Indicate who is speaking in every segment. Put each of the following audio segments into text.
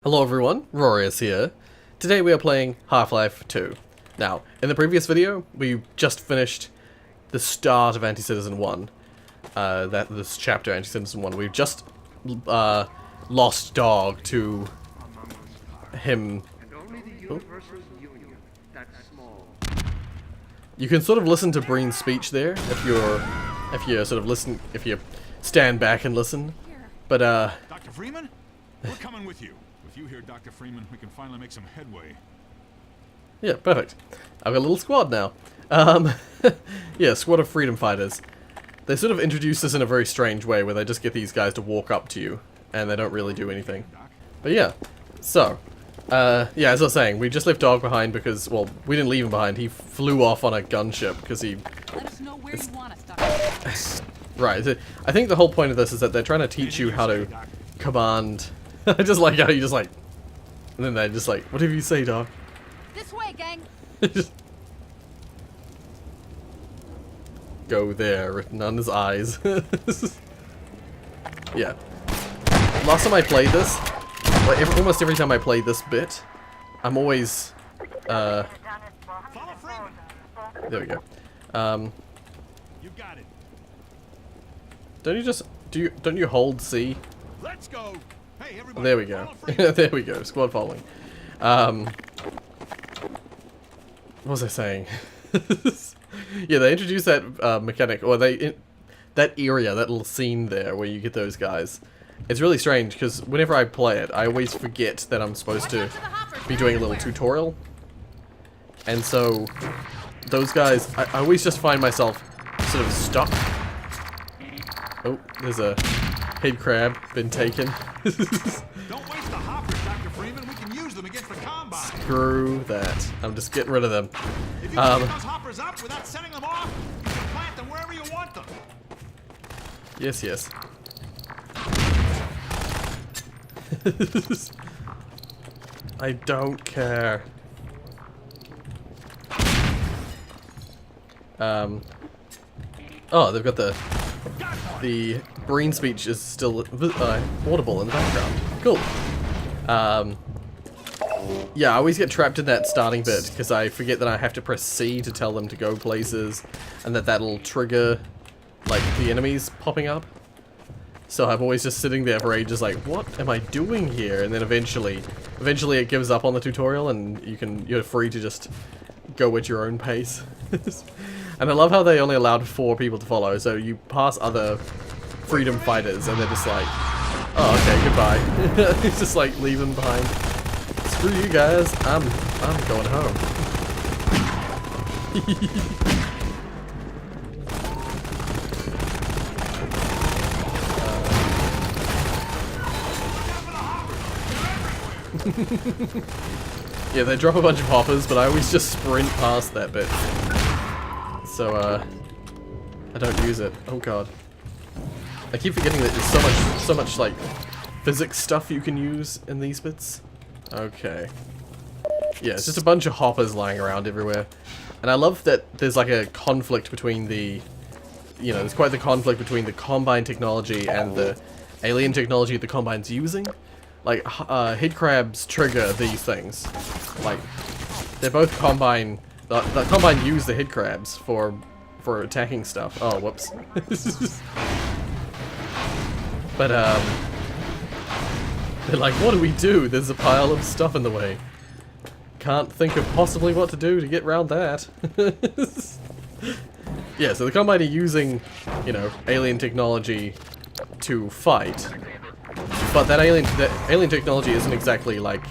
Speaker 1: Hello everyone, Rorius here. Today we are playing Half-Life 2. Now, in the previous video, we just finished the start of Anti-Citizen 1. This chapter, Anti-Citizen 1. We've just lost Dog to him. Oh. You can sort of listen to Breen's speech there if you stand back and listen. But
Speaker 2: Dr. Freeman? We're coming with you. If you hear Dr. Freeman, we can finally make some headway.
Speaker 1: Yeah, perfect. I've got a little squad now. Yeah, squad of freedom fighters. They sort of introduce this in a very strange way, where they just get these guys to walk up to you, and they don't really do anything. But yeah, so, yeah, as I was saying, we just left Dog behind because, well, we didn't leave him behind. He flew off on a gunship because he...
Speaker 3: Let us know where you want us, Dr.
Speaker 1: Right, I think the whole point of this is that they're trying to teach you how to command... I just like how you just like... And then they're just like, whatever you say, Dog.
Speaker 3: This way, gang.
Speaker 1: Go there, written on his eyes. Yeah. Last time I played this, like almost every time I play this bit, I'm always, there we go.
Speaker 2: You got it.
Speaker 1: Don't you hold C?
Speaker 2: Let's go. Hey, everybody.
Speaker 1: There we go. There we go. Squad following. What was I saying? Yeah, they introduced that mechanic, or that area, that little scene there where you get those guys. It's really strange because whenever I play it, I always forget that I'm supposed to be doing a little tutorial. And so, those guys, I always just find myself sort of stuck. Oh, there's a head crab been taken.
Speaker 2: Don't waste the hoppers, Dr. Freeman. We can use them against the Combine.
Speaker 1: Screw that. I'm just getting rid of them.
Speaker 2: If you can get those hoppers up without setting them off, you can plant them wherever you want them.
Speaker 1: Yes, yes. I don't care. Oh, they've got the Breen speech is still audible in the background. Cool. Yeah, I always get trapped in that starting bit because I forget that I have to press C to tell them to go places, and that'll trigger like the enemies popping up. So I'm always just sitting there for ages like, what am I doing here? And then eventually it gives up on the tutorial and you're free to just go at your own pace. And I love how they only allowed 4 people to follow, so you pass other freedom fighters and they're just like, oh, okay, goodbye. It's just like, leave them behind. Screw you guys, I'm going home. Yeah, they drop a bunch of hoppers, but I always just sprint past that bit. So, I don't use it. Oh god. I keep forgetting that there's so much like, physics stuff you can use in these bits. Okay. Yeah, it's just a bunch of hoppers lying around everywhere. And I love that there's like a conflict between there's quite the conflict between the Combine technology and the alien technology the Combine's using. Like, head crabs trigger these things. Like, they're both Combine... The Combine use the head crabs for attacking stuff. Oh, whoops. But, they're like, what do we do? There's a pile of stuff in the way. Can't think of possibly what to do to get around that. Yeah, so the Combine are using, alien technology to fight. But that alien technology isn't exactly like,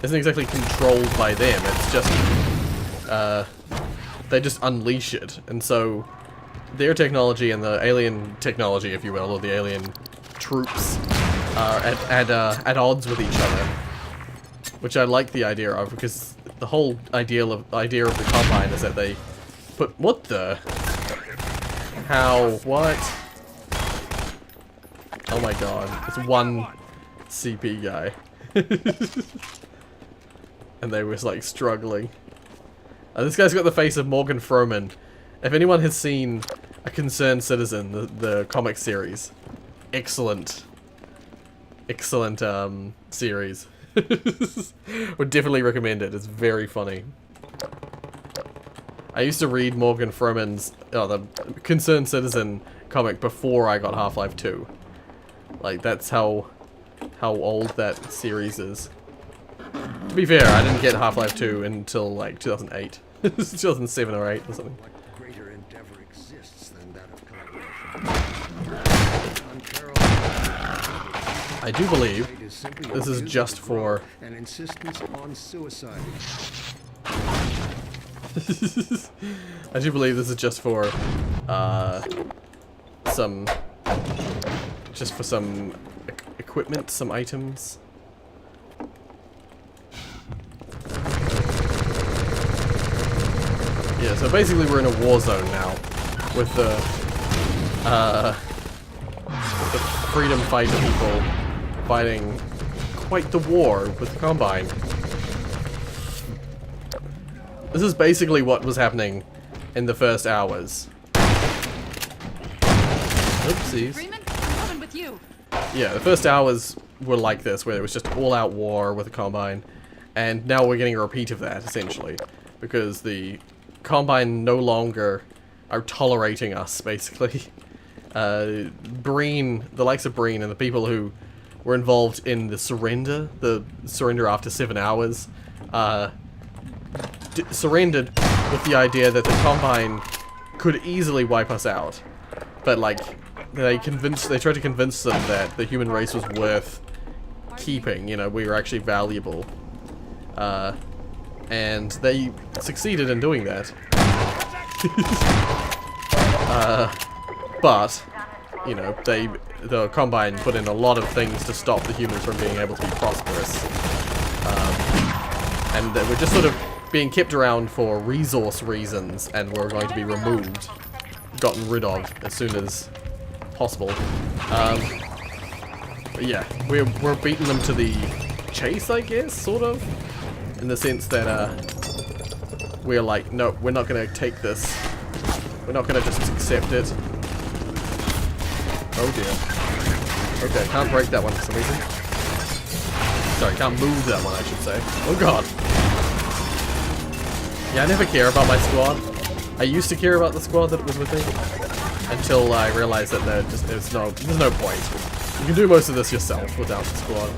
Speaker 1: isn't exactly controlled by them. It's just, they just unleash it. And so, their technology and the alien technology, if you will, or the alien troops, are at odds with each other. Which I like the idea of, because the whole idea of the Combine is that they put, what the? How? What? Oh my god, it's one CP guy. And they was like struggling. This guy's got the face of Morgan Freeman. If anyone has seen A Concerned Citizen, the comic series, excellent excellent series. Would definitely recommend it. It's very funny. I used to read Morgan Freeman's the Concerned Citizen comic before I got Half-Life 2. Like, that's how old that series is. To be fair, I didn't get Half-Life 2 until like 2008. 2007 or 8 or something.
Speaker 4: What greater endeavor exists than that of collaboration?
Speaker 1: I do believe this is just for
Speaker 4: an insistence on suicide.
Speaker 1: I do believe this is just for some equipment, some items. Yeah, so basically we're in a war zone now with the freedom fighter people fighting quite the war with the Combine. This is basically what was happening in the first hours. Oopsies.
Speaker 3: Freeman, I'm coming with you.
Speaker 1: Yeah, the first hours were like this, where it was just all-out war with the Combine, and now we're getting a repeat of that, essentially, because the Combine no longer are tolerating us, basically. Breen, the likes of Breen and the people who were involved in the surrender after 7 hours, surrendered with the idea that the Combine could easily wipe us out. But, like, they tried to convince them that the human race was worth keeping, you know, we were actually valuable. And they succeeded in doing that. But, you know, the Combine put in a lot of things to stop the humans from being able to be prosperous. And they were just sort of being kept around for resource reasons, and were going to be removed, gotten rid of as soon as possible. But yeah, we're beating them to the chase, I guess, sort of, in the sense that we're like, no, we're not gonna take this. We're not gonna just accept it. Oh dear. Okay, can't break that one for some reason. Sorry, can't move that one, I should say. Oh god. Yeah, I never care about my squad. I used to care about the squad that was with me, until I realized that there's no point. You can do most of this yourself without the squad.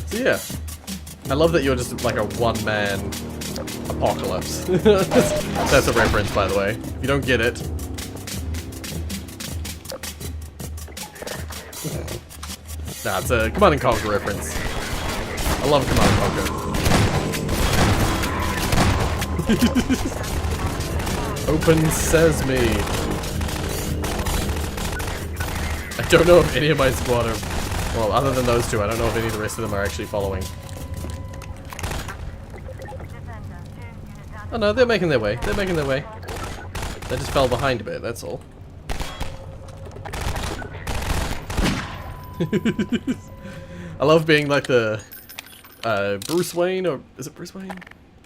Speaker 1: So yeah, I love that you're just like a one-man apocalypse. That's a reference, by the way. If you don't get it. Nah, it's a Command & Conquer reference. I love Command & Conquer. Open Sesame. I don't know if any of my squad are... Well, other than those two, I don't know if any of the rest of them are actually following. Oh no, they're making their way. They're making their way. They just fell behind a bit, that's all. I love being like the Bruce Wayne, or is it Bruce Wayne?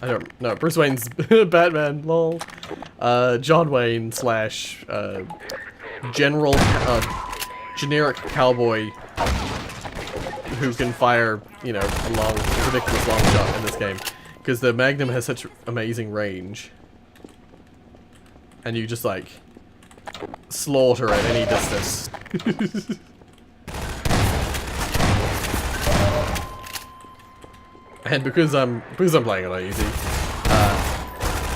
Speaker 1: I don't know. Bruce Wayne's Batman, lol. John Wayne slash general generic cowboy who can fire, you know, a ridiculous long shot in this game, because the Magnum has such amazing range, and you just like slaughter at any distance. And because I'm playing on easy,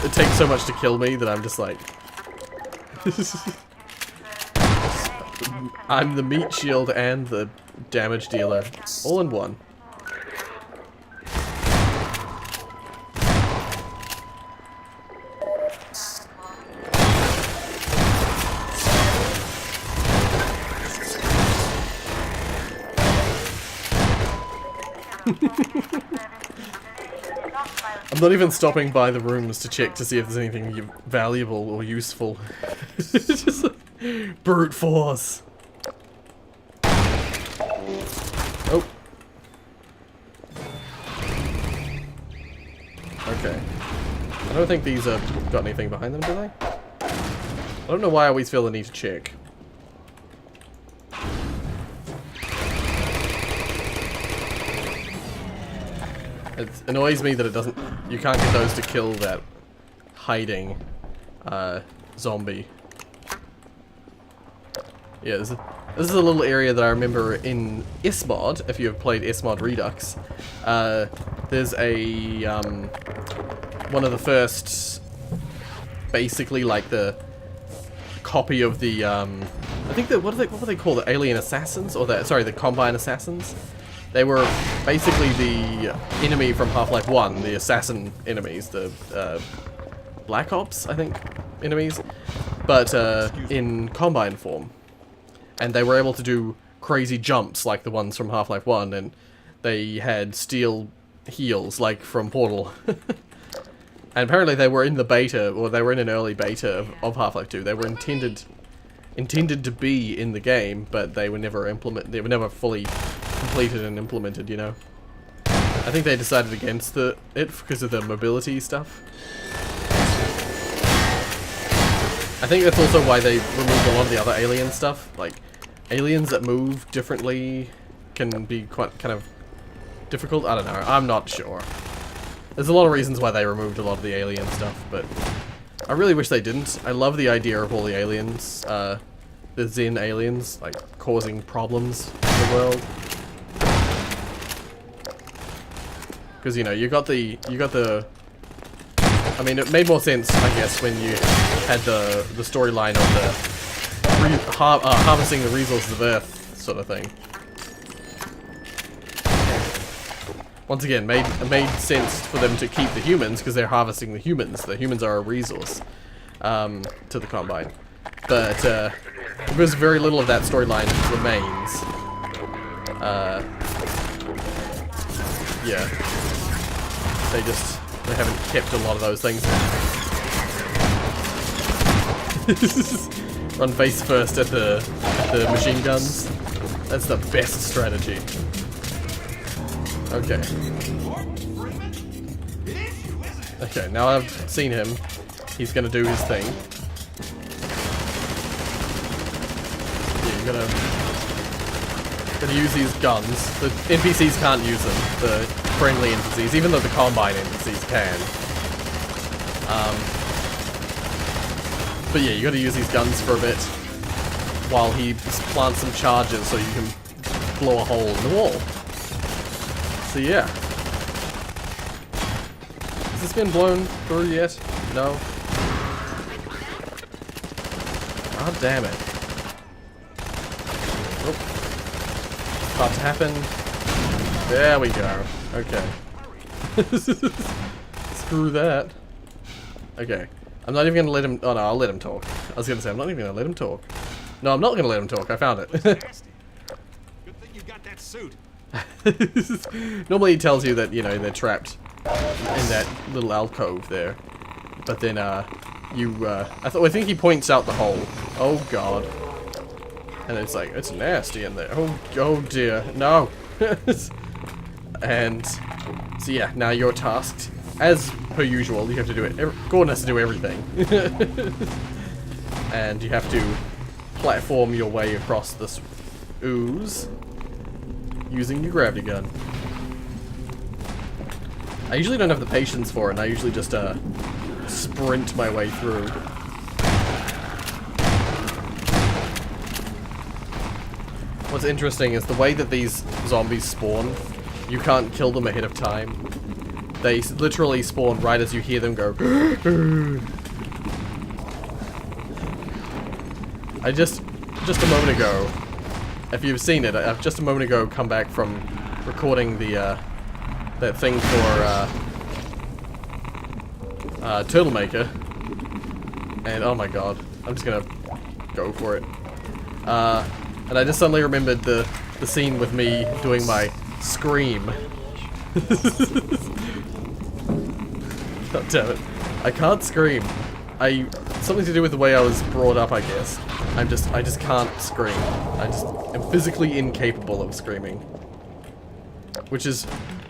Speaker 1: it takes so much to kill me that I'm just like, I'm the meat shield and the damage dealer, all in one. I'm not even stopping by the rooms to check to see if there's anything valuable or useful. Just like, brute force. Oh, Okay. I don't think these have got anything behind them, do they? I don't know why I always feel the need to check. It annoys me that it doesn't... You can't get those to kill that hiding zombie. Yeah, this is a little area that I remember in S-Mod, if you have played S-Mod Redux. There's a... one of the first... Basically, like, the copy of the... I think that... What were they called? The Alien Assassins? Or the... Sorry, the Combine Assassins? They were basically the enemy from Half-Life 1, the assassin enemies, the Black Ops, I think, enemies, but in Combine form. And they were able to do crazy jumps like the ones from Half-Life 1, and they had steel heels like from Portal. And apparently they were in the beta, or they were in an early beta of Half-Life 2. They were intended to be in the game, but they were never they were never fully completed and implemented, you know. I think they decided against it because of the mobility stuff. I think that's also why they removed a lot of the other alien stuff. Like, aliens that move differently can be quite kind of difficult. I don't know. I'm not sure. There's a lot of reasons why they removed a lot of the alien stuff, but I really wish they didn't. I love the idea of all the aliens, the Zen aliens, like, causing problems in the world. Because, you know, you got the, I mean, it made more sense, I guess, when you had the storyline of the harvesting the resources of Earth sort of thing. Once again, it made sense for them to keep the humans because they're harvesting the humans. The humans are a resource to the Combine. But because very little of that storyline remains, yeah. They haven't kept a lot of those things. Run face first at the machine guns. That's the best strategy. Okay. Okay, now I've seen him. He's gonna do his thing. Yeah, you're gonna use these guns. The NPCs can't use them. The friendly NPCs, even though the Combine NPCs can. But yeah, you gotta use these guns for a bit while he plants some charges so you can blow a hole in the wall. So yeah. Has this been blown through yet? No? God damn it. Oh. About to happen. There we go. Okay. Screw that. Okay. I'm not even gonna let him... Oh no, I'll let him talk. I was gonna say, I'm not even gonna let him talk. No, I'm not gonna let him talk. I found it.
Speaker 2: Good thing you got that suit.
Speaker 1: Normally he tells you that, you know, they're trapped in that little alcove there. But then, I think he points out the hole. Oh god. And it's like, it's nasty in there. Oh dear. No. And so yeah, now you're tasked, as per usual, you have to do it. Gordon has to do everything. And you have to platform your way across this ooze using your gravity gun. I usually don't have the patience for it, and I usually just sprint my way through. What's interesting is the way that these zombies spawn. You can't kill them ahead of time. They literally spawn right as you hear them go. I just a moment ago, if you've seen it, I've just a moment ago come back from recording the that thing for Turtle Maker, and oh my god, I'm just gonna go for it. And I just suddenly remembered the scene with me doing my scream. God damn it. I can't scream. Something to do with the way I was brought up, I guess. I just can't scream. I just am physically incapable of screaming. which is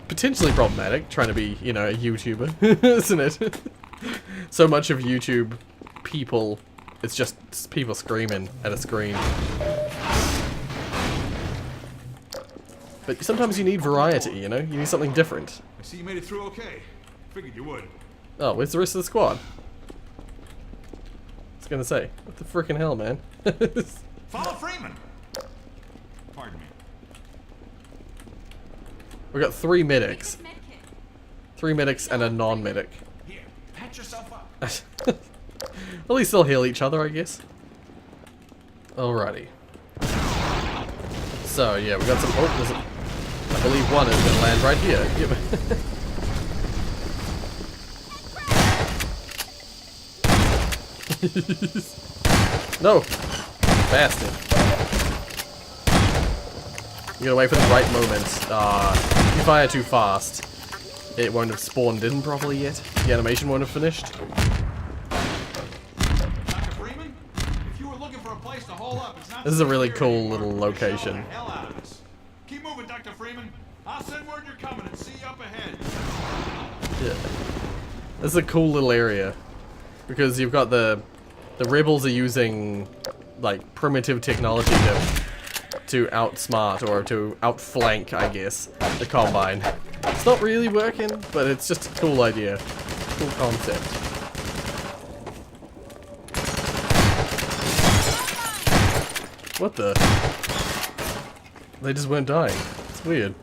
Speaker 1: potentially problematic, trying to be, you know, a YouTuber, isn't it? So much of YouTube people, it's just people screaming at a screen. But sometimes you need variety, you know? You need something different.
Speaker 2: I see you made it through okay. Figured you would.
Speaker 1: Oh, where's the rest of the squad? I was gonna say, what the frickin' hell, man?
Speaker 2: Follow Freeman! Pardon me.
Speaker 1: We got 3 medics. 3 medics and a non-medic.
Speaker 2: Here, patch yourself up.
Speaker 1: At least they'll heal each other, I guess. Alrighty. So, yeah, we got some... Oh, there's a, I believe one is going to land right here. Yep. No! Bastard. You gotta wait for the right moment. If you fire too fast, it won't have spawned in properly yet. The animation won't have finished.
Speaker 2: Dr. Freeman, if you were looking for a place to hole up, it's not
Speaker 1: This is a really cool little location.
Speaker 2: Hell out of this. Keep moving, Dr. Freeman. I'll send word you're coming and see you up ahead.
Speaker 1: Yeah. This is a cool little area. Because you've got the rebels are using like primitive technology to outsmart or to outflank, I guess, the Combine. It's not really working, but it's just a cool idea. Cool concept. What the? They just weren't dying. It's weird.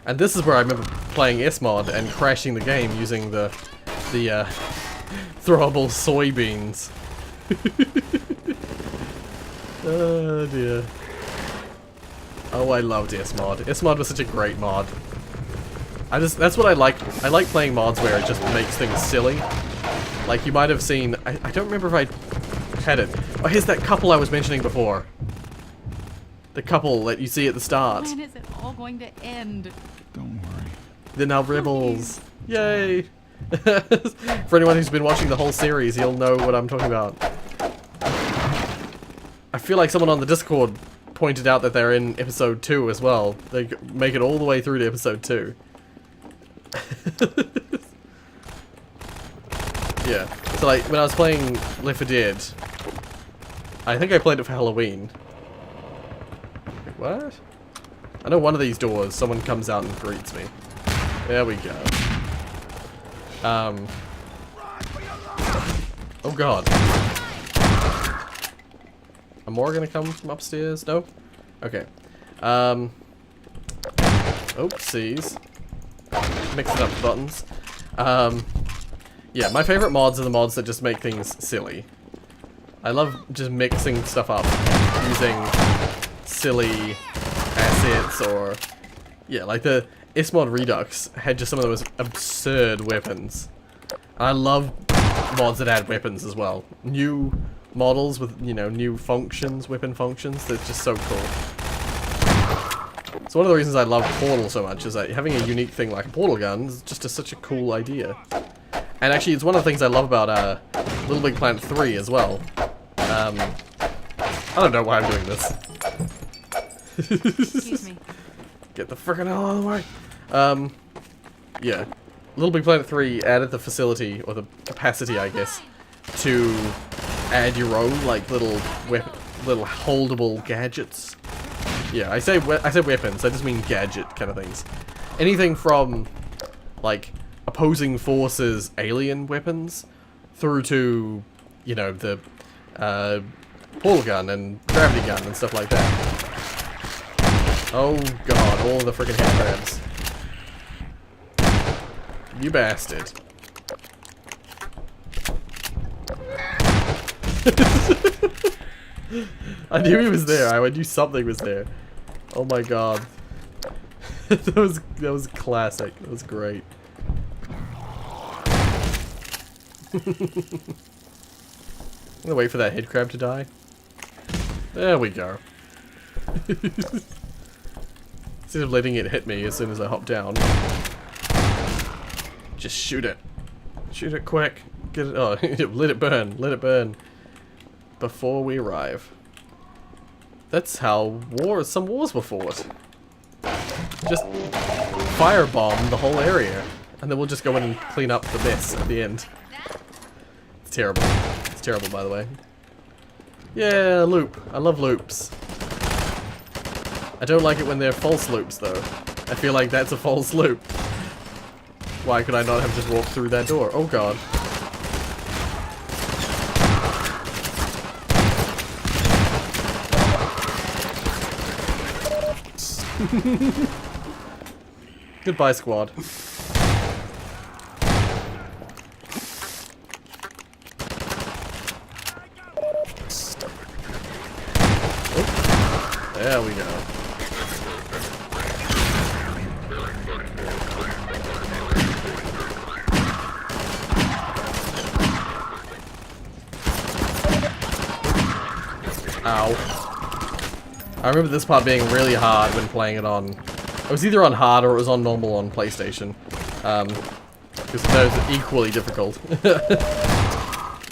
Speaker 1: And this is where I remember playing S-Mod and crashing the game using the throwable soybeans. Oh dear. Oh, I loved S-Mod. S-Mod was such a great mod. That's what I like. I like playing mods where it just makes things silly. Like you might have seen, I don't remember if I had it. Oh, here's that couple I was mentioning before. The couple that you see at the start.
Speaker 3: When is it all going to end?
Speaker 2: Don't worry.
Speaker 1: They're now rebels. Yay! For anyone who's been watching the whole series, you'll know what I'm talking about. I feel like someone on the Discord pointed out that they're in episode 2 as well. They make it all the way through to episode 2. Yeah. So like, when I was playing Left 4 Dead, I think I played it for Halloween. Wait, what? I know one of these doors, someone comes out and greets me. There we go. Oh god. Are more gonna come from upstairs? No? Okay. Oopsies. Mixing up the buttons. Yeah, my favorite mods are the mods that just make things silly. I love just mixing stuff up using silly assets or... Yeah, like the S-Mod Redux had just some of the most absurd weapons. And I love mods that add weapons as well. New models with, you know, new functions, weapon functions, that's just so cool. So one of the reasons I love Portal so much is that having a unique thing like a portal gun is just such a cool idea. And actually it's one of the things I love about Little Big Planet 3 as well. I don't know why I'm doing this.
Speaker 3: Excuse me.
Speaker 1: Get the frickin' hell out of the way. Yeah. Little Big Planet 3 added the facility, or the capacity, I guess, to add your own, like, little holdable gadgets. Yeah, I say weapons, I just mean gadget kind of things. Anything from, like, opposing forces alien weapons, through to, you know, the, portal gun and gravity gun and stuff like that. Oh god, all the freaking hand crabs. You bastard. I knew he was there. I knew something was there. Oh my god. that was classic. That was great. I'm gonna wait for that head crab to die. There we go. Instead of letting it hit me as soon as I hop down. Just shoot it. Shoot it quick. Get it. Oh, let it burn. Let it burn. Before we arrive. That's how some wars were fought. just firebomb the whole area. And then we'll just go in and clean up the mess at the end. It's terrible. It's terrible, by the way. Yeah, loop. I love loops. I don't like it when they're false loops, though. I feel like that's a false loop. Why could I not have just walked through that door? Oh god. Goodbye, squad. Oh, there we go. Ow. I remember this part being really hard when playing it on... It was either on hard or it was on normal on PlayStation. Because those are equally difficult.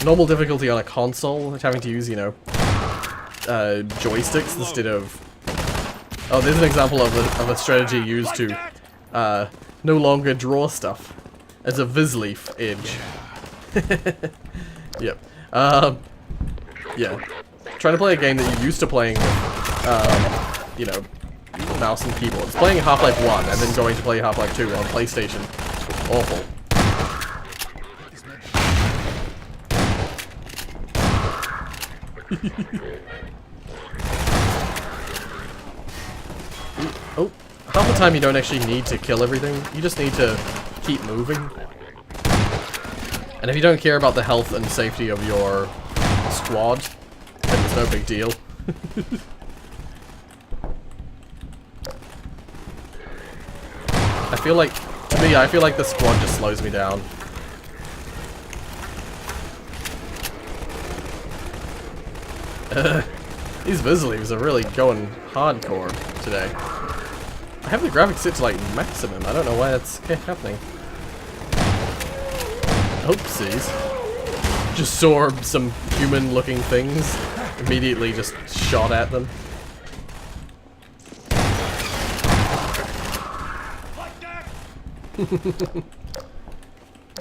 Speaker 1: Normal difficulty on a console, having to use, you know, joysticks instead of... Oh, there's an example of a strategy used to no longer draw stuff. As a Visleaf edge. Yep. Yeah. Trying to play a game that you're used to playing with, you know, mouse and keyboard. It's playing Half-Life 1 and then going to play Half-Life 2 on PlayStation. Awful. Oh, half the time you don't actually need to kill everything. You just need to keep moving. And if you don't care about the health and safety of your squad, then it's no big deal. I feel like, to me, I feel like the squad just slows me down. These Visleaves are really going hardcore today. I have the graphics set to like maximum. I don't know why that's happening. Oopsies. Just saw some human-looking things. Immediately just shot at them.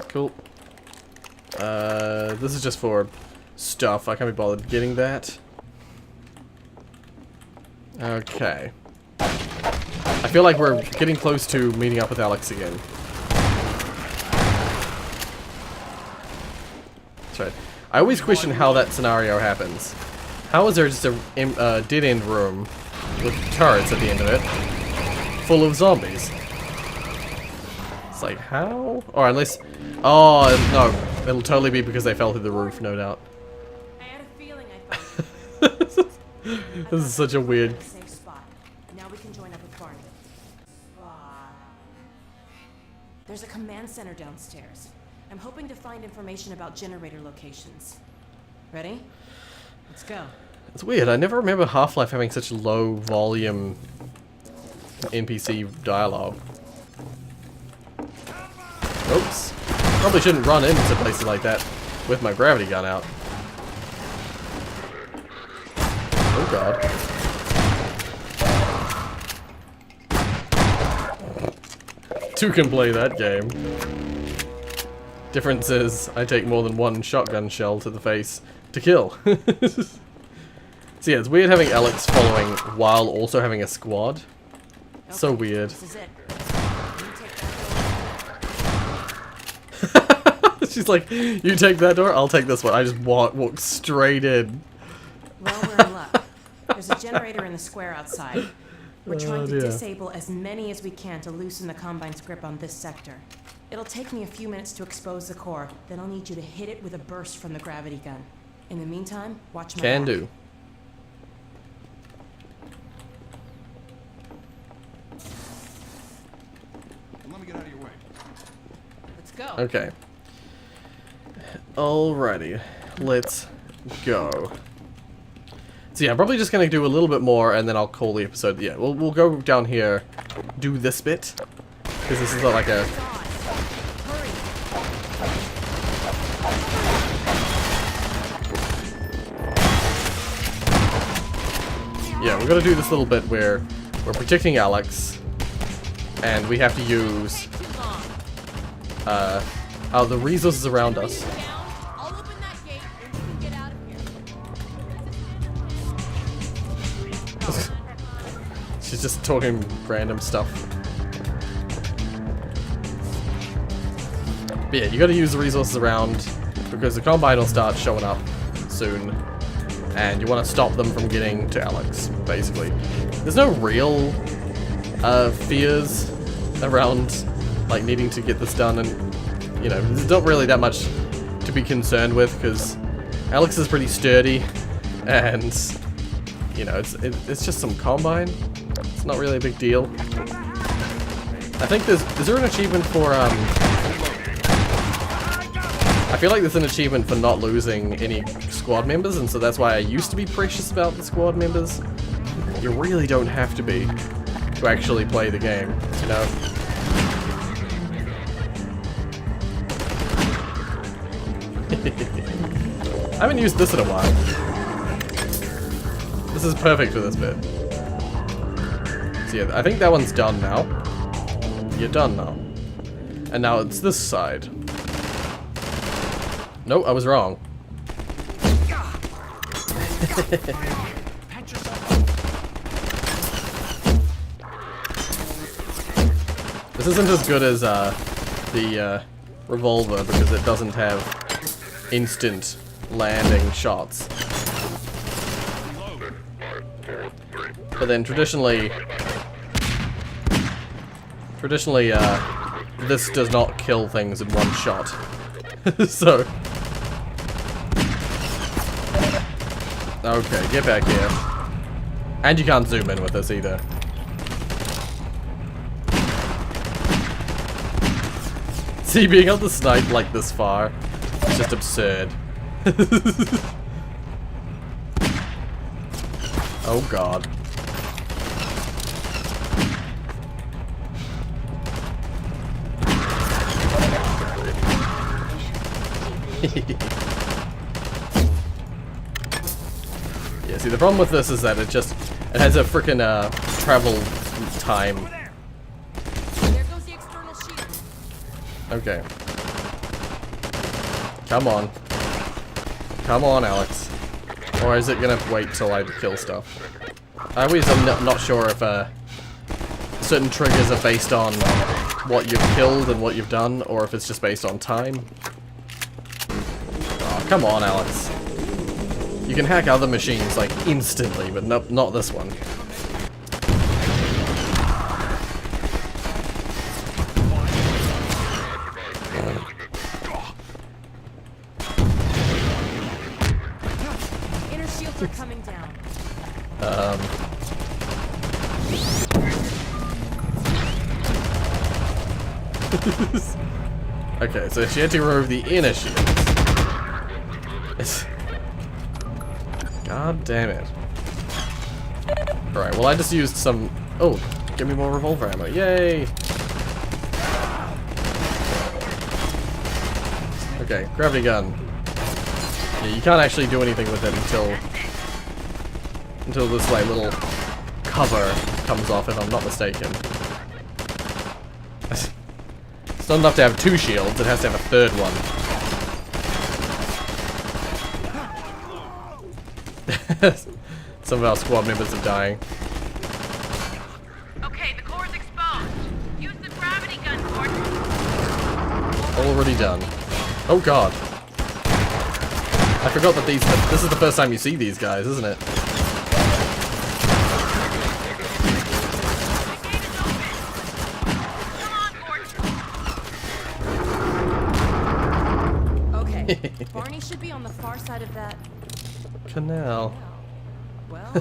Speaker 1: Cool. This is just for stuff. I can't be bothered getting that. Okay. I feel like we're getting close to meeting up with Alyx again. That's right. I always question how that scenario happens. How is there just a dead-end room with turrets at the end of it, full of zombies? It's like, how? Or unless... Oh, no. It'll totally be because they fell through the roof, no doubt.
Speaker 5: I had a feeling I found
Speaker 1: This is such a weird...
Speaker 5: safe spot. Now we can join up with Barney. There's a command center downstairs. I'm hoping to find information about generator locations. Ready? Let's go.
Speaker 1: It's weird. I never remember Half-Life having such low volume NPC dialogue. Oops. Probably shouldn't run into places like that with my gravity gun out. Oh god. Two can play that game. Difference is, I take more than one shotgun shell to the face to kill. So yeah, it's weird having Alyx following while also having a squad. So weird.
Speaker 5: This is it.
Speaker 1: She's like, you take that door, I'll take this one. I just walk straight in.
Speaker 5: Well, we're in luck. There's a generator in the square outside. We're trying to
Speaker 1: dear.
Speaker 5: disable as many as we can to loosen the Combine's grip on this sector. It'll take me a few minutes to expose the core, then I'll need you to hit it with a burst from the gravity gun. In the meantime, watch my
Speaker 1: Can
Speaker 5: back.
Speaker 1: do.
Speaker 2: Let me get out of your way.
Speaker 5: Let's go.
Speaker 1: Okay. Alrighty. Let's go. So yeah, I'm probably just gonna do a little bit more and then I'll call the episode. Yeah, we'll go down here, do this bit. Because this is not like a... Yeah, we're gonna do this little bit where we're protecting Alyx. and we have to use the resources around us.
Speaker 3: I'll open that gate and we can get out of here.
Speaker 1: She's just talking random stuff. But yeah, you gotta use the resources around because the Combine will start showing up soon. And you want to stop them from getting to Alyx, basically. There's no real fears around like needing to get this done, and you know, there's not really that much to be concerned with because Alyx is pretty sturdy, and you know, it's just some Combine. It's not really a big deal. I think is there an achievement for I feel like there's an achievement for not losing any squad members, and so that's why I used to be precious about the squad members. You really don't have to be to actually play the game, you know? I haven't used this in a while. This is perfect for this bit. So yeah, I think that one's done now. You're done now. And now it's this side. No, I was wrong. This isn't as good as the revolver because it doesn't have instant landing shots. But then traditionally, this does not kill things in one shot. So. Okay, get back here. And you can't zoom in with this either. See, being able to snipe like this far is just absurd. Oh god. Yeah, see, the problem with this is that it has a frickin' travel time.
Speaker 3: There goes the external shield.
Speaker 1: Okay. Come on. Come on, Alyx. Or is it gonna wait till I kill stuff? I always am not sure if certain triggers are based on what you've killed and what you've done, or if it's just based on time. Oh, come on, Alyx. You can hack other machines, like, instantly, but not this one.
Speaker 5: Inner shields are coming down.
Speaker 1: Okay, so she had to remove the inner shields. God damn it. Alright, well I just used some... Oh, give me more revolver ammo. Yay! Okay, gravity gun. Yeah, you can't actually do anything with it until this like little cover comes off, if I'm not mistaken. It's not enough to have 2 shields, it has to have a 3rd one. Some of our squad members are dying.
Speaker 3: Okay, the core's exposed. Use the gravity gun, Gordon.
Speaker 1: Already done. Oh god. I forgot that this is the first time you see these guys, isn't it?
Speaker 5: Okay, Barney should be on the far side of that.
Speaker 1: Canal.
Speaker 5: Well,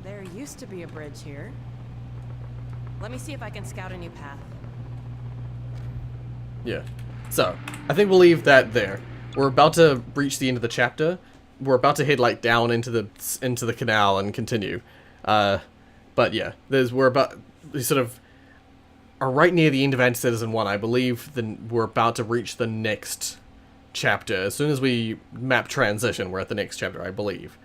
Speaker 5: there used to be a bridge here. Let me see if I can scout a new path.
Speaker 1: Yeah. So, I think we'll leave that there. We're about to reach the end of the chapter. We're about to head like down into the canal and continue. But yeah, we sort of are right near the end of Anti-Citizen 1. I believe we're about to reach the next chapter. As soon as we map transition, we're at the next chapter, I believe.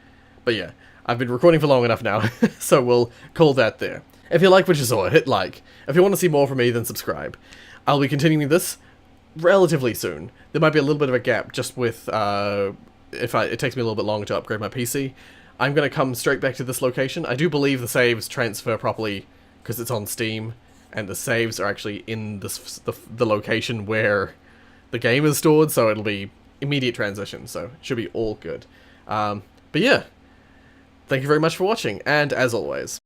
Speaker 1: But yeah, I've been recording for long enough now, so we'll call that there. If you like what you saw, hit like. If you want to see more from me, then subscribe. I'll be continuing this relatively soon. There might be a little bit of a gap just with, it takes me a little bit longer to upgrade my PC. I'm going to come straight back to this location. I do believe the saves transfer properly because it's on Steam, and the saves are actually in the location where the game is stored, so it'll be immediate transition, so it should be all good. But yeah, thank you very much for watching, and as always...